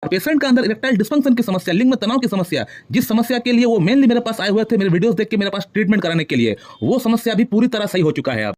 Patient का अंदर erectile dysfunction की समस्या, लिंग में तनाव की समस्या, जिस समस्या के लिए वो मेनली मेरे पास आए हुए थे मेरे वीडियोस देख के मेरे पास ट्रीटमेंट कराने के लिए, वो समस्या भी पूरी तरह सही हो चुका है अब।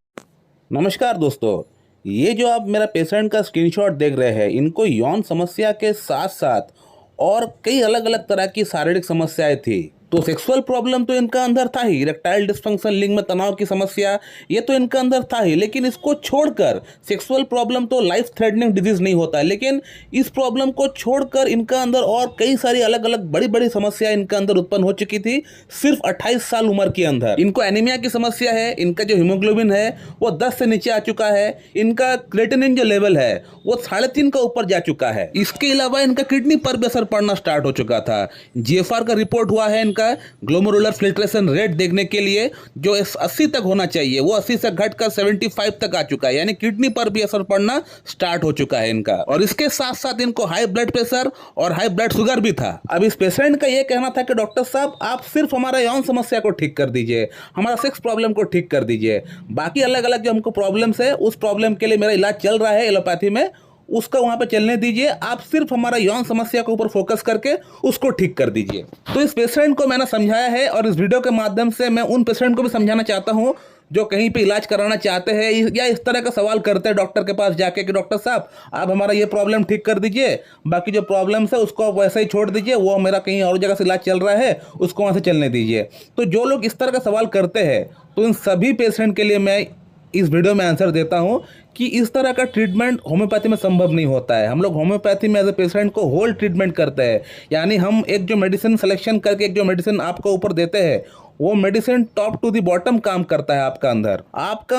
नमस्कार दोस्तों, ये जो आप मेरा पेशेंट का स्क्रीनशॉट देख रहे हैं, इनको यौन समस्या के साथ साथ और कई अलग अलग तरह की शारीरिक समस्याएं थी। तो सेक्सुअल प्रॉब्लम तो इनका अंदर था ही, इरेक्टाइल डिस्फंक्शन, लिंग में तनाव की समस्या, ये तो इनका अंदर था ही। लेकिन इसको छोड़कर सेक्सुअल प्रॉब्लम तो लाइफ थ्रेटनिंग डिजीज नहीं होता है, लेकिन इस प्रॉब्लम को छोड़कर इनका अंदर और कई सारी अलग अलग बड़ी बड़ी समस्या इनका अंदर उत्पन्न हो चुकी थी सिर्फ 28 साल उम्र के अंदर। इनको एनीमिया की समस्या है, इनका जो हीमोग्लोबिन है वो 10 से नीचे आ चुका है, इनका क्रेटिनिन जो लेवल है वो 3.5 का ऊपर जा चुका है। इसके अलावा इनका किडनी पर भी असर पड़ना स्टार्ट हो चुका था। जीएफआर का रिपोर्ट हुआ है इनका ग्लोमेरुलर फिल्ट्रेशन रेट देखने के लिए, जो 80 तक होना चाहिए वो 80 से घटकर 75 तक आ चुका है, यानी किडनी पर भी असर पड़ना स्टार्ट हो चुका है इनका। और इसके साथ साथ इनको हाई ब्लड प्रेशर और हाई ब्लड शुगर भी था। अब इस पेशेंट का ये कहना था कि डॉक्टर साहब आप सिर्फ हमारा यौन समस्या को ठीक कर दीजिए, हमारा सेक्स प्रॉब्लम को ठीक कर दीजिए, बाकी अलग अलग जो हमको प्रॉब्लम्स है उस प्रॉब्लम के लिए मेरा इलाज चल रहा है एलोपैथी में, उसका वहां पे चलने दीजिए, आप सिर्फ हमारा यौन समस्या के ऊपर फोकस करके उसको ठीक कर दीजिए। तो इस पेशेंट को मैंने समझाया है और इस वीडियो के माध्यम से मैं उन पेशेंट को भी समझाना चाहता हूं जो कहीं पे इलाज कराना चाहते हैं या इस तरह का सवाल करते हैं डॉक्टर के पास जाके कि डॉक्टर साहब आप हमारा ये प्रॉब्लम ठीक कर दीजिए, बाकी जो प्रॉब्लम्स है उसको आप वैसे ही छोड़ दीजिए, वो मेरा कहीं और जगह से इलाज चल रहा है उसको वहाँ से चलने दीजिए। तो जो लोग इस तरह का सवाल करते हैं तो इन सभी पेशेंट के लिए मैं इस वीडियो में आंसर देता हूं कि इस तरह का ट्रीटमेंट होम्योपैथी में संभव नहीं होता है। हम लोग होम्योपैथी में एज ए पेशेंट को होल ट्रीटमेंट करते हैं, यानी हम एक जो मेडिसिन सिलेक्शन करके एक जो मेडिसिन आपको ऊपर देते हैं वो medicine top to the bottom काम करता है आपका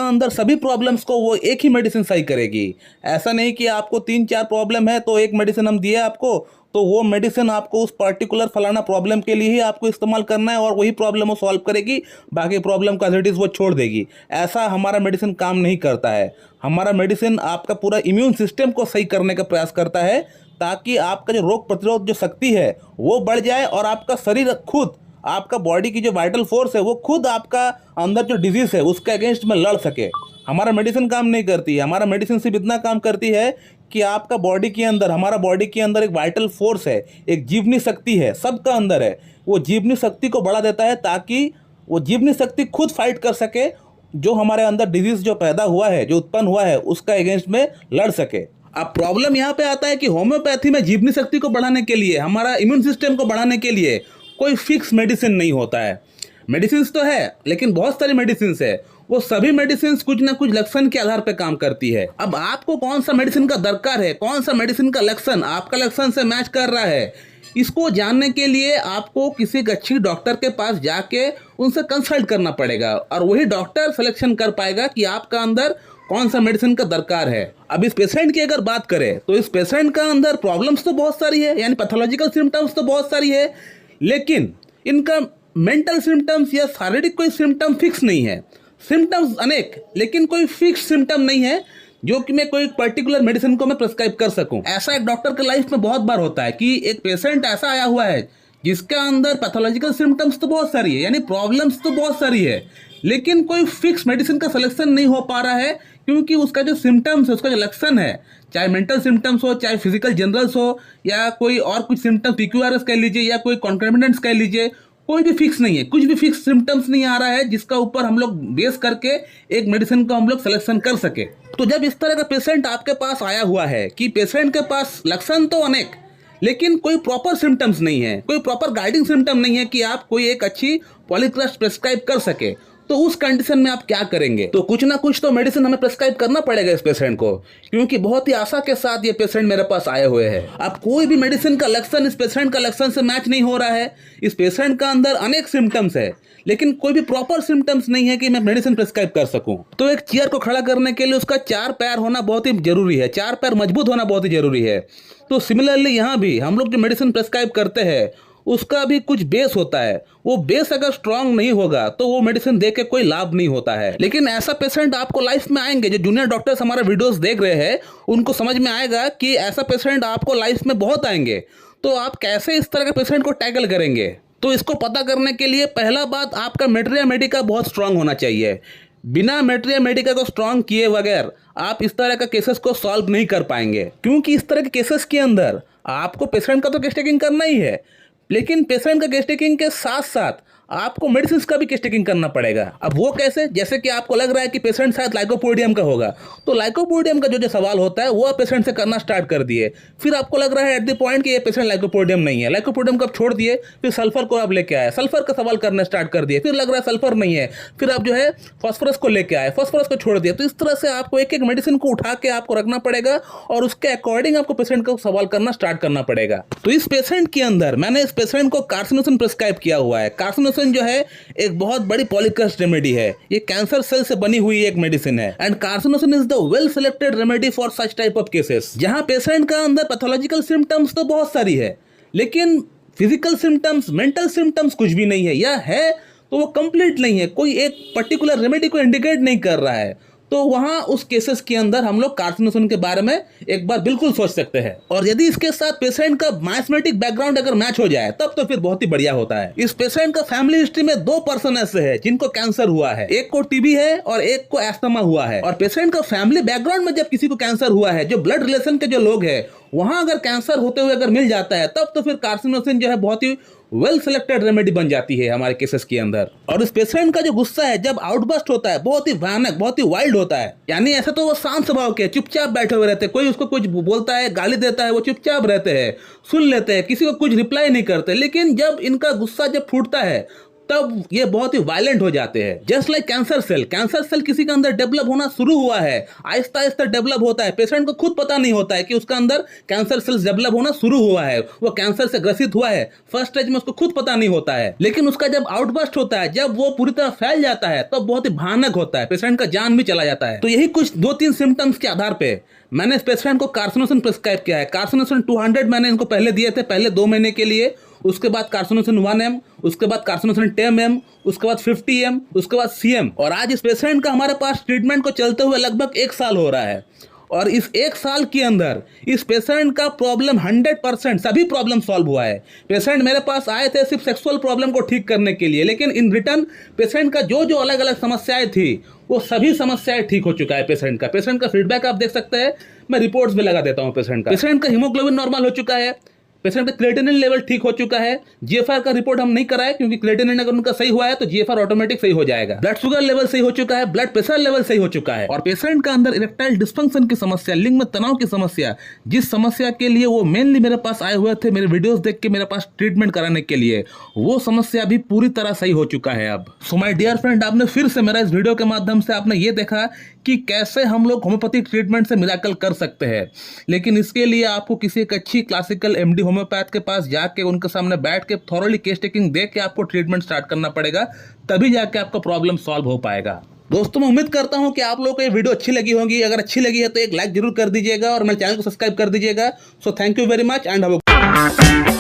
अंदर सभी प्रॉब्लम्स को वो एक ही मेडिसिन सही करेगी। ऐसा नहीं कि आपको 3-4 प्रॉब्लम है तो एक मेडिसिन हम दिए आपको तो वो मेडिसिन आपको उस पर्टिकुलर फलाना प्रॉब्लम के लिए ही आपको इस्तेमाल करना है और वही प्रॉब्लम वो सॉल्व करेगी, बाकी प्रॉब्लम का एज इट इज वो छोड़ देगी। ऐसा हमारा मेडिसिन काम नहीं करता है। हमारा मेडिसिन आपका पूरा इम्यून सिस्टम को सही करने का प्रयास करता है ताकि आपका जो रोग प्रतिरोध जो शक्ति है वो बढ़ जाए और आपका शरीर खुद, आपका बॉडी की जो वाइटल फोर्स है वो खुद आपका अंदर जो डिजीज है उसके अगेंस्ट में लड़ सके। हमारा मेडिसिन काम नहीं करती है, हमारा मेडिसिन सिर्फ इतना काम करती है कि आपका बॉडी के अंदर, हमारा बॉडी के अंदर एक वाइटल फोर्स है, एक जीवनी शक्ति है, सबका अंदर है, वो जीवनी शक्ति को बढ़ा देता है ताकि वो जीवनी शक्ति खुद फाइट कर सके, जो हमारे अंदर डिजीज जो पैदा हुआ है, जो उत्पन्न हुआ है उसका अगेंस्ट में लड़ सके। अब प्रॉब्लम यहाँ पे आता है कि होम्योपैथी में जीवनी शक्ति को बढ़ाने के लिए, हमारा इम्यून सिस्टम को बढ़ाने के लिए कोई फिक्स मेडिसिन नहीं होता है। मेडिसिन तो है लेकिन बहुत सारी मेडिसिन है, वो सभी मेडिसिन कुछ ना कुछ लक्षण के आधार पर काम करती है। अब आपको कौन सा मेडिसिन का दरकार है, कौन सा मेडिसिन का लक्षण आपका लक्षण से मैच कर रहा है, इसको जानने के लिए आपको किसी अच्छी डॉक्टर के पास जाके उनसे कंसल्ट करना पड़ेगा और वही डॉक्टर सिलेक्शन कर पाएगा कि आपका अंदर कौन सा मेडिसिन का दरकार है। अब इस पेशेंट की अगर बात करें तो इस पेशेंट का अंदर प्रॉब्लम्स तो बहुत सारी है, यानी पैथोलॉजिकल सिम्टम्स तो बहुत सारी है, लेकिन इनका मेंटल सिम्टम्स या शारीरिक कोई सिम्टम फिक्स नहीं है। सिम्टम्स अनेक लेकिन कोई फिक्स सिम्टम नहीं है जो कि मैं कोई पर्टिकुलर मेडिसिन को मैं प्रिस्क्राइब कर सकूं। ऐसा एक डॉक्टर के लाइफ में बहुत बार होता है कि एक पेशेंट ऐसा आया हुआ है जिसका अंदर पैथोलॉजिकल सिम्टम्स तो बहुत सारी है, यानी प्रॉब्लम्स तो बहुत सारी है, लेकिन कोई फिक्स मेडिसिन का सिलेक्शन नहीं हो पा रहा है क्योंकि उसका जो सिम्टम्स है, उसका जो लक्षण है, चाहे मेंटल सिम्टम्स हो, चाहे फिजिकल जनरल्स हो, या कोई और कुछ सिम्टम PQRS कह लीजिए या कोई कॉन्कॉन्डेंट्स कह लीजिए, कोई भी फिक्स नहीं है, कुछ भी फिक्स सिम्टम्स नहीं आ रहा है जिसका ऊपर हम लोग बेस करके एक मेडिसिन का हम लोग सिलेक्शन कर सके। तो जब इस तरह का पेशेंट आपके पास आया हुआ है कि पेशेंट के पास लक्षण तो अनेक लेकिन कोई प्रॉपर सिम्टम्स नहीं है, कोई प्रॉपर गाइडिंग सिम्टम नहीं है कि आप कोई एक अच्छी पॉलीक्रस्ट प्रिस्क्राइब कर सके, तो उस कंडीशन में आप क्या करेंगे? तो कुछ ना कुछ तो मेडिसिन हमें प्रिस्क्राइब करना पड़ेगा इस पेशेंट को, क्योंकि बहुत ही आशा के साथ ये पेशेंट मेरे पास आए हुए हैं। अब कोई भी मेडिसिन का लक्षण इस पेशेंट का लक्षण से मैच नहीं हो रहा है। इस पेशेंट का अंदर अनेक सिम्टम्स है लेकिन कोई भी प्रॉपर सिम्टम्स नहीं है कि मैं मेडिसिन प्रिस्क्राइब कर सकूं। तो एक चेयर को खड़ा करने के लिए उसका 4 पैर होना बहुत ही जरूरी है, 4 पैर मजबूत होना बहुत ही जरूरी है। तो सिमिलरली यहाँ भी हम लोग जो मेडिसिन प्रिस्क्राइब करते हैं उसका भी कुछ बेस होता है, वो बेस अगर स्ट्रांग नहीं होगा तो वो मेडिसिन दे के कोई लाभ नहीं होता है। लेकिन ऐसा पेशेंट आपको लाइफ में आएंगे, जो जूनियर डॉक्टर्स हमारे वीडियोस देख रहे हैं उनको समझ में आएगा कि ऐसा पेशेंट आपको लाइफ में बहुत आएंगे। तो आप कैसे इस तरह के पेशेंट को टैकल करेंगे? तो इसको पता करने के लिए पहला बात, आपका मेटेरिया मेडिका बहुत स्ट्रांग होना चाहिए। बिना मेटेरिया मेडिका को स्ट्रांग किए बगैर आप इस तरह का केसेस को सॉल्व नहीं कर पाएंगे, क्योंकि इस तरह के केसेस के अंदर आपको पेशेंट का तो केस टेकिंग करना ही है, लेकिन पेशेंट का केस टेकिंग के साथ साथ आपको मेडिसिन का भी केस टेकिंग करना पड़ेगा। अब वो कैसे? जैसे कि आपको लग रहा है कि पेशेंट शायद लाइकोपोडियम का होगा, तो लाइकोपोडियम का जो सवाल होता है वो आप पेशेंट से करना स्टार्ट कर दिए। फिर आपको लग रहा है एट द पॉइंट कि ये पेशेंट लाइकोपोडियम नहीं है, लाइकोपोडियम को आप छोड़ दिए, फिर सल्फर को आप लेके आए, सल्फर का सवाल करना स्टार्ट कर दिए, फिर लग रहा है सल्फर नहीं है, फिर आप जो है फॉस्फोरस को लेके आए, फॉस्फोरस को छोड़ दिया। तो इस तरह से आपको एक एक मेडिसिन को उठा के आपको रखना पड़ेगा और उसके अकॉर्डिंग आपको पेशेंट को सवाल करना स्टार्ट करना पड़ेगा। तो इस पेशेंट के अंदर मैंने इस पेशेंट को कार्सिनोसिन प्रिस्क्राइब किया हुआ है। कार्सिनोसिन जो है एक बहुत बड़ी पॉलीक्रस्ट रेमेडी है, ये कैंसर सेल से बनी हुई एक मेडिसिन है and carcinosin is the well selected remedy for such type of cases, जहां पेशेंट का अंदर पैथोलॉजिकल सिम्टम्स तो बहुत सारी है, लेकिन फिजिकल सिम्टम्स, मेंटल सिम्टम्स कुछ भी नहीं है, या है तो वो कंप्लीट नहीं है, कोई एक पर्टिकुलर रेमेडी को इंडिकेट नहीं कर रहा है। तो वहां उस केसेस के अंदर हम लोग कार्सिनोसिन के बारे में एक बार बिल्कुल सोच सकते हैं। और यदि इसके साथ पेशेंट का मायोसोमेटिक बैकग्राउंड अगर मैच हो जाए तब तो फिर बहुत ही बढ़िया होता है। इस पेशेंट का फैमिली हिस्ट्री में 2 पर्सन ऐसे हैं जिनको कैंसर हुआ है, एक को टीबी है और एक को एस्थमा हुआ है। और पेशेंट का फैमिली बैकग्राउंड में जब किसी को कैंसर हुआ है, जो ब्लड रिलेशन के जो लोग हैं, वहां अगर कैंसर होते हुए अगर मिल जाता है तब तो फिर कार्सिनोसिन जो है बहुत ही वेल सिलेक्टेड रेमेडी बन जाती है हमारे केसेस के अंदर। और इस पेशेंट का जो गुस्सा है जब आउटबर्स्ट होता है बहुत ही भयानक, बहुत ही वाइल्ड होता है, यानी ऐसा तो वो शांत स्वभाव के चुपचाप बैठे हुए रहते हैं, कोई उसको कुछ बोलता है, गाली देता है, वो चुपचाप रहते हैं, सुन लेते हैं, किसी को कुछ रिप्लाई नहीं करते। लेकिन जब इनका गुस्सा जब फूटता है तब ये बहुत ही वायलेंट हो जाते हैं। जस्ट लाइक कैंसर सेल किसी के अंदर डेवलप होना शुरू हुआ है, आहिस्ता आहिस्ता डेवलप होता है, पेशेंट को खुद पता नहीं होता है कि उसका अंदर कैंसर सेल्स डेवलप होना शुरू हुआ है, वो कैंसर से ग्रसित हुआ है, फर्स्ट स्टेज में उसको खुद पता नहीं होता है। लेकिन उसका जब आउटबर्स्ट होता है, जब वो पूरी तरह फैल जाता है, तब बहुत ही भयानक होता है, पेशेंट का जान भी चला जाता है। तो यही कुछ 2-3 सिम्टम्स के आधार पे मैंने इस पेशेंट को कार्सिनोसिन प्रिस्क्राइब किया है। कार्सिनोसिन 200 मैंने इनको पहले दिए थे, पहले 2 महीने के लिए, उसके बाद कार्सिनोसिन 1M, उसके बाद कार्सिनोसिन 10M, उसके बाद 50M, उसके बाद CM। और आज इस पेशेंट का हमारे पास ट्रीटमेंट को चलते हुए लगभग 1 साल हो रहा है। और इस 1 साल के अंदर इस पेशेंट का प्रॉब्लम 100% सभी प्रॉब्लम सॉल्व हुआ है। पेशेंट मेरे पास आए थे सिर्फ सेक्सुअल प्रॉब्लम को ठीक करने के लिए, लेकिन इन रिटर्न पेशेंट का जो जो अलग अलग समस्याएं थी वो सभी समस्याएं ठीक हो चुका है पेशेंट का। पेशेंट का फीडबैक आप देख सकते हैं, मैं रिपोर्ट्स भी लगा देता हूं पेशेंट का। पेशेंट का हीमोग्लोबिन नॉर्मल हो चुका है, पेशेंट का क्रिएटिनिन लेवल ठीक हो चुका है। जीएफआर का रिपोर्ट हम नहीं कराए क्योंकि क्रिएटिनिन अगर उनका सही हुआ है तो जीएफआर ऑटोमेटिक सही हो जाएगा। ब्लड शुगर लेवल सही हो चुका है, ब्लड प्रेशर लेवल सही हो चुका है। और पेशेंट का अंदर इरेक्टाइल डिस्फंक्शन की समस्या, लिंग में तनाव की समस्या, जिस समस्या के लिए वो मेनली मेरे पास आए हुए थे मेरे वीडियोस देख के मेरे पास ट्रीटमेंट कराने के लिए, वो समस्या भी पूरी तरह सही हो चुका है अब। सो माय डियर फ्रेंड, आपने फिर से मेरा इस वीडियो के माध्यम से आपने ये देखा कि कैसे हम लोग होम्योपैथिक ट्रीटमेंट से मिराकल कर सकते हैं। लेकिन इसके लिए आपको किसी एक अच्छी क्लासिकल एमडी होम्योपैथ के पास जाके उनके सामने बैठ के थॉरोली केस टेकिंग देख के आपको ट्रीटमेंट स्टार्ट करना पड़ेगा, तभी जाके आपका प्रॉब्लम सॉल्व हो पाएगा। दोस्तों, मैं उम्मीद करता हूं कि आप लोगों को ये वीडियो अच्छी लगी होगी। अगर अच्छी लगी है तो एक लाइक जरूर कर दीजिएगा और मेरे चैनल को सब्सक्राइब कर दीजिएगा। So thank you very much and have a